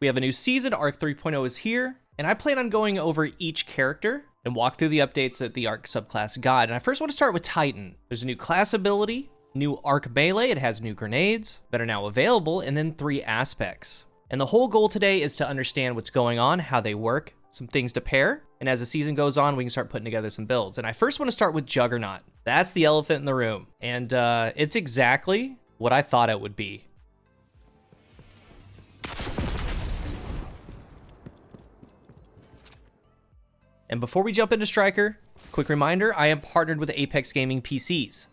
We have a new season, Arc 3.0 is here, and I plan on going over each character and walk through the updates that the Arc subclass got. And I first want to start with Titan. There's a new class ability, new Arc melee, it has new grenades that are now available, and then 3 aspects. And the whole goal today is to understand what's going on, how they work, some things to pair, and as the season goes on, we can start putting together some builds. And I first want to start with Juggernaut. That's the elephant in the room, and it's exactly what I thought it would be. And before we jump into Striker, quick reminder, I am partnered with Apex Gaming PCs.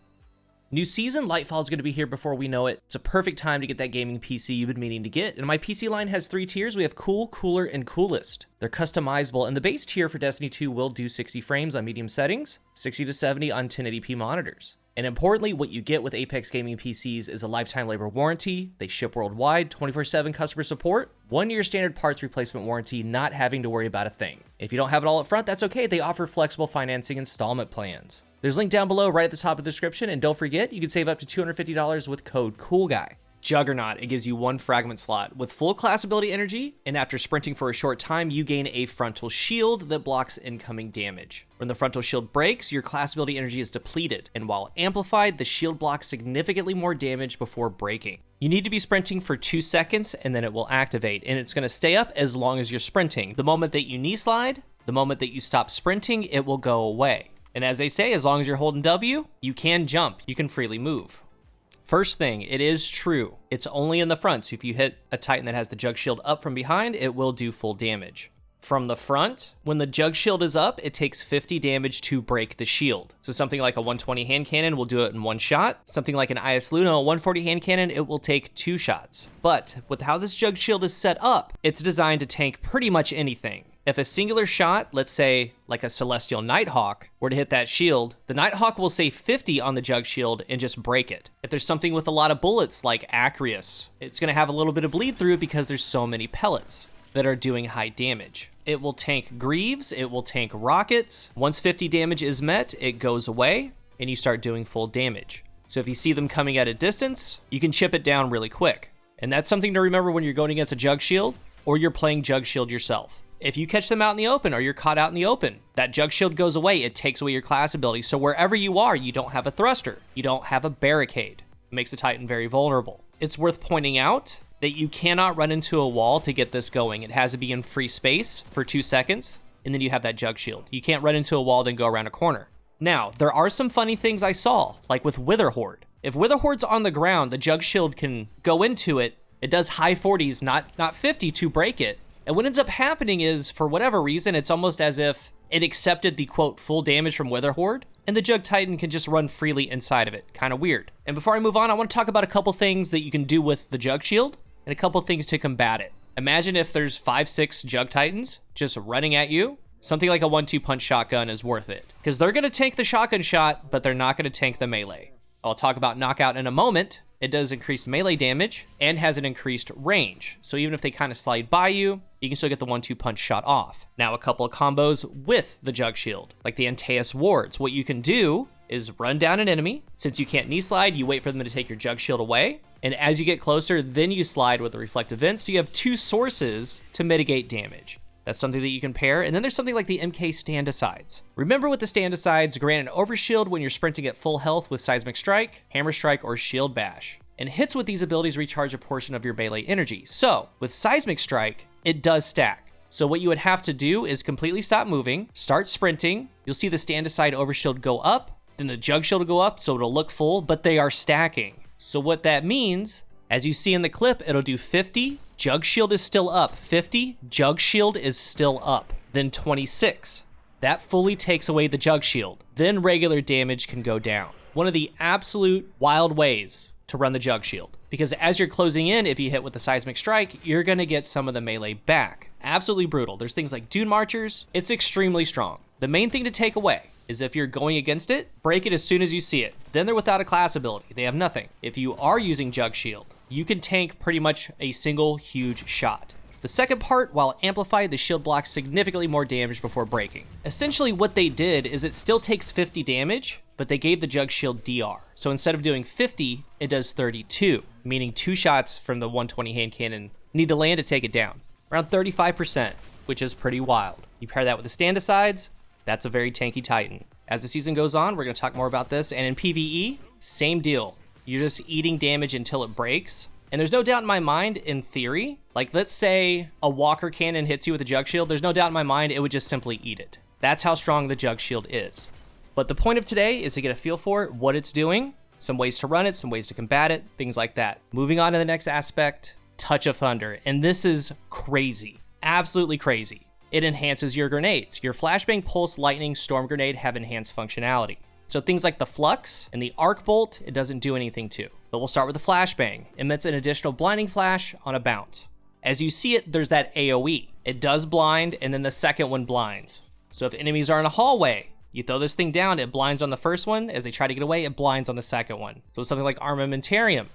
New season, Lightfall is going to be here before we know it. It's a perfect time to get that gaming PC you've been meaning to get. And my PC line has 3 tiers. We have Cool, Cooler, and Coolest. They're customizable, and the base tier for Destiny 2 will do 60 frames on medium settings, 60 to 70 on 1080p monitors. And importantly, what you get with Apex Gaming PCs is a lifetime labor warranty. They ship worldwide, 24/7 customer support, 1-year standard parts replacement warranty, not having to worry about a thing. If you don't have it all up front, that's okay. They offer flexible financing installment plans. There's a link down below right at the top of the description, and don't forget, you can save up to $250 with code CoolGuy. Juggernaut, it gives you 1 fragment slot with full class ability energy, and after sprinting for a short time, you gain a frontal shield that blocks incoming damage. When the frontal shield breaks, your class ability energy is depleted, and while amplified, the shield blocks significantly more damage before breaking. You need to be sprinting for 2 seconds, and then it will activate, and it's going to stay up as long as you're sprinting. The moment that you knee slide, the moment that you stop sprinting, it will go away. And as they say, as long as you're holding W, you can jump, you can freely move. First thing, it is true. It's only in the front, so if you hit a Titan that has the Jug Shield up from behind, it will do full damage. From the front, when the Jug Shield is up, it takes 50 damage to break the shield. So something like a 120 hand cannon will do it in 1 shot. Something like an IS Luna, a 140 hand cannon, it will take 2 shots. But with how this Jug Shield is set up, it's designed to tank pretty much anything. If a singular shot, let's say like a Celestial Nighthawk, were to hit that shield, the Nighthawk will save 50 on the Jug Shield and just break it. If there's something with a lot of bullets like Acreus, it's going to have a little bit of bleed through because there's so many pellets that are doing high damage. It will tank Greaves, it will tank rockets. Once 50 damage is met, it goes away and you start doing full damage. So if you see them coming at a distance, you can chip it down really quick. And that's something to remember when you're going against a Jug Shield or you're playing Jug Shield yourself. If you catch them out in the open or you're caught out in the open, that Jug Shield goes away. It takes away your class ability. So wherever you are, you don't have a thruster. You don't have a barricade. It makes the Titan very vulnerable. It's worth pointing out that you cannot run into a wall to get this going. It has to be in free space for 2 seconds, and then you have that Jug Shield. You can't run into a wall, then go around a corner. Now, there are some funny things I saw, like with Wither Horde. If Wither Horde's on the ground, the Jug Shield can go into it. It does high 40s, not 50 to break it. And what ends up happening is, for whatever reason, it's almost as if it accepted the, quote, full damage from Wither Horde, and the Jug Titan can just run freely inside of it. Kind of weird. And before I move on, I want to talk about a couple things that you can do with the Jug Shield, and a couple things to combat it. Imagine if there's 5-6 Jug Titans just running at you. Something like a 1-2 punch shotgun is worth it, because they're going to tank the shotgun shot, but they're not going to tank the melee. I'll talk about knockout in a moment. It does increased melee damage and has an increased range. So even if they kind of slide by you, you can still get the 1-2 punch shot off. Now a couple of combos with the Jug Shield, like the Antaeus Wards. What you can do is run down an enemy. Since you can't knee slide, you wait for them to take your Jug Shield away. And as you get closer, then you slide with the Reflective Vent. So you have 2 sources to mitigate damage. That's something that you can pair. And then there's something like the MK Stand-Asides. Remember with the Stand-Asides, grant an overshield when you're sprinting at full health with Seismic Strike, Hammer Strike, or Shield Bash. And hits with these abilities recharge a portion of your melee energy. So with Seismic Strike, it does stack. So what you would have to do is completely stop moving, start sprinting. You'll see the Stand-Aside overshield go up, then the Jug Shield will go up, so it'll look full, but they are stacking. So what that means, as you see in the clip, it'll do 50, Jug Shield is still up, 50, Jug Shield is still up, then 26. That fully takes away the Jug Shield. Then regular damage can go down. One of the absolute wild ways to run the Jug Shield, because as you're closing in, if you hit with the Seismic Strike, you're going to get some of the melee back. Absolutely brutal. There's things like Dune Marchers. It's extremely strong. The main thing to take away is if you're going against it, break it as soon as you see it. Then they're without a class ability. They have nothing. If you are using Jug Shield, you can tank pretty much a single huge shot. The second part, while amplified, the shield blocks significantly more damage before breaking. Essentially what they did is it still takes 50 damage, but they gave the Jug Shield DR. So instead of doing 50, it does 32, meaning 2 shots from the 120 hand cannon need to land to take it down. around 35%, which is pretty wild. You pair that with the stand-asides, that's a very tanky Titan. As the season goes on, we're going to talk more about this, and in PvE, same deal. You're just eating damage until it breaks. And there's no doubt in my mind, in theory, like let's say a Walker Cannon hits you with a Jug Shield, there's no doubt in my mind it would just simply eat it. That's how strong the Jug Shield is. But the point of today is to get a feel for it, what it's doing, some ways to run it, some ways to combat it, things like that. Moving on to the next aspect, Touch of Thunder. And this is crazy, absolutely crazy. It enhances your grenades. Your Flashbang, Pulse, Lightning, Storm Grenade have enhanced functionality. So things like the Flux and the Arc Bolt, it doesn't do anything to. But we'll start with the Flashbang. It emits an additional blinding flash on a bounce. As you see it, there's that AoE. It does blind, and then the second one blinds. So if enemies are in a hallway, you throw this thing down, it blinds on the first one. As they try to get away, it blinds on the second one. So something like Armamentarium,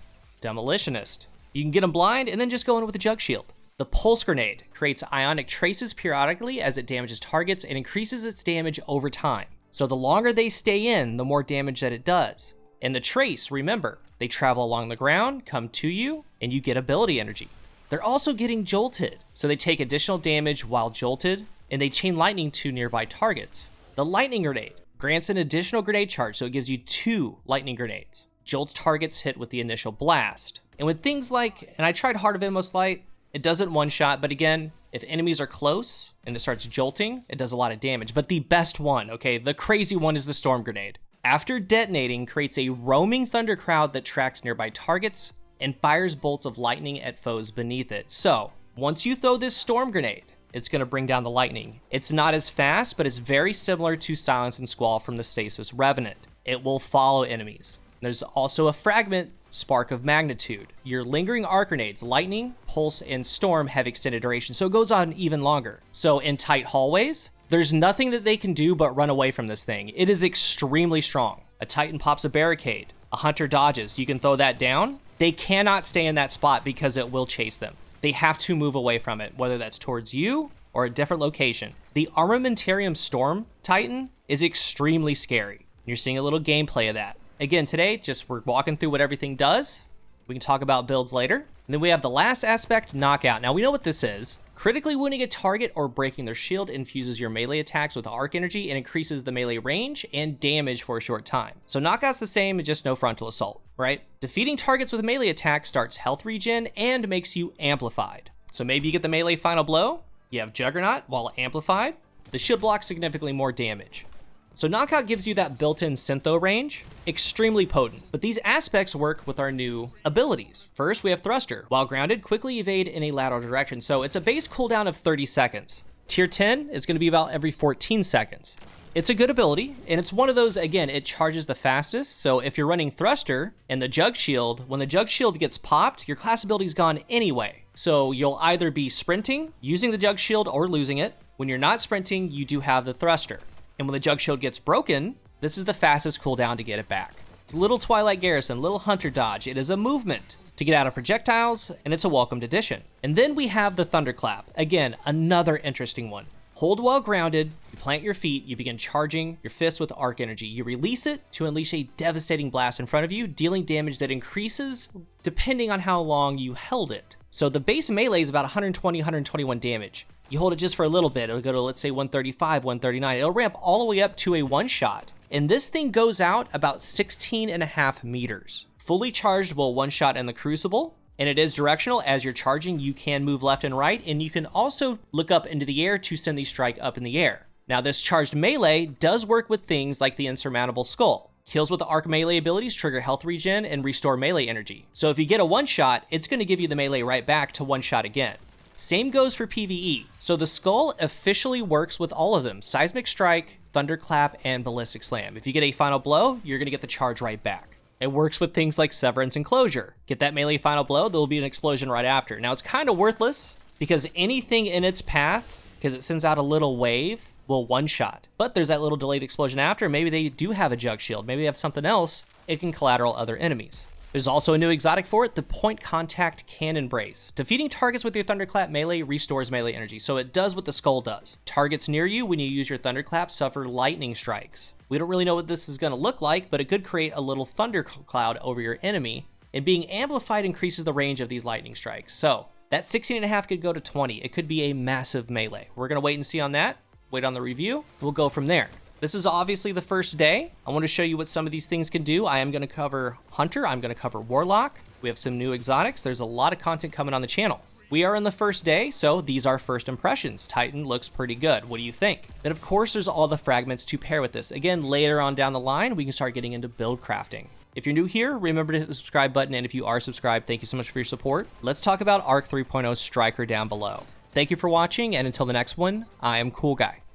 Demolitionist. You can get them blind and then just go in with a Jug Shield. The Pulse Grenade creates ionic traces periodically as it damages targets and increases its damage over time. So the longer they stay in, the more damage that it does. And the Trace, remember, they travel along the ground, come to you, and you get ability energy. They're also getting jolted, so they take additional damage while jolted, and they chain lightning to nearby targets. The Lightning Grenade grants an additional grenade charge, so it gives you 2 lightning grenades. Jolts targets hit with the initial blast. And with things like, and I tried Heart of Inmost Light, it doesn't one-shot, but again, if enemies are close and it starts jolting, it does a lot of damage. But the best one, okay, the crazy one is the Storm Grenade. After detonating, creates a roaming thunder crowd that tracks nearby targets and fires bolts of lightning at foes beneath it. So, once you throw this Storm Grenade, it's going to bring down the lightning. It's not as fast, but it's very similar to Silence and Squall from the Stasis Revenant. It will follow enemies. There's also a fragment, Spark of Magnitude. Your lingering arc grenades, Lightning, Pulse, and Storm have extended duration, so it goes on even longer. So in tight hallways, there's nothing that they can do but run away from this thing. It is extremely strong. A Titan pops a barricade, a Hunter dodges, you can throw that down. They cannot stay in that spot because it will chase them. They have to move away from it, whether that's towards you or a different location. The Armamentarium Storm Titan is extremely scary. You're seeing a little gameplay of that. Again, today, just we're walking through what everything does. We can talk about builds later. And then we have the last aspect, Knockout. Now, we know what this is. Critically wounding a target or breaking their shield infuses your melee attacks with arc energy and increases the melee range and damage for a short time. So Knockout's the same, just no frontal assault, right? Defeating targets with melee attack starts health regen and makes you amplified. So maybe you get the melee final blow, you have Juggernaut while amplified. The shield blocks significantly more damage. So Knockout gives you that built-in syntho range, extremely potent, but these aspects work with our new abilities. First, we have Thruster. While grounded, quickly evade in a lateral direction, so it's a base cooldown of 30 seconds. Tier 10 is going to be about every 14 seconds. It's a good ability, and it's one of those, again, it charges the fastest, so if you're running Thruster and the Jug Shield, when the Jug Shield gets popped, your class ability's gone anyway. So you'll either be sprinting, using the Jug Shield, or losing it. When you're not sprinting, you do have the Thruster. And when the Jug Shield gets broken, this is the fastest cooldown to get it back. It's a little Twilight Garrison, little Hunter dodge. It is a movement to get out of projectiles, and it's a welcomed addition. And then we have the Thunderclap. Again, another interesting one. Hold while grounded, you plant your feet, you begin charging your fists with arc energy. You release it to unleash a devastating blast in front of you, dealing damage that increases depending on how long you held it. So the base melee is about 120, 121 damage. You hold it just for a little bit, it'll go to, let's say, 135, 139. It'll ramp all the way up to a one-shot. And this thing goes out about 16.5 meters. Fully charged will one-shot in the Crucible, and it is directional. As you're charging, you can move left and right, and you can also look up into the air to send the strike up in the air. Now, this charged melee does work with things like the Insurmountable Skull. Kills with the arc melee abilities trigger health regen and restore melee energy. So if you get a one-shot, it's going to give you the melee right back to one-shot again. Same goes for PvE. So the Skull officially works with all of them. Seismic Strike, Thunderclap, and Ballistic Slam. If you get a final blow, you're going to get the charge right back. It works with things like Severance and Closure. Get that melee final blow, there'll be an explosion right after. Now, it's kind of worthless because anything in its path, because it sends out a little wave, will one-shot. But there's that little delayed explosion after. Maybe they do have a Jug Shield. Maybe they have something else. It can collateral other enemies. There's also a new exotic for it, the Point Contact Cannon Brace. Defeating targets with your Thunderclap melee restores melee energy, so it does what the Skull does. Targets near you, when you use your Thunderclap, suffer lightning strikes. We don't really know what this is going to look like, but it could create a little thunder cloud over your enemy, and being amplified increases the range of these lightning strikes. So, That 16.5 could go to 20. It could be a massive melee. We're going to wait and see on that. Wait on the review. We'll go from there. This is obviously the first day. I want to show you what some of these things can do. I am going to cover Hunter. I'm going to cover Warlock. We have some new exotics. There's a lot of content coming on the channel. We are in the first day, so these are first impressions. Titan looks pretty good. What do you think? Then, of course, there's all the fragments to pair with this. Again, later on down the line, we can start getting into build crafting. If you're new here, remember to hit the subscribe button, and if you are subscribed, thank you so much for your support. Let's talk about Arc 3.0 Striker down below. Thank you for watching, and until the next one, I am CoolGuy.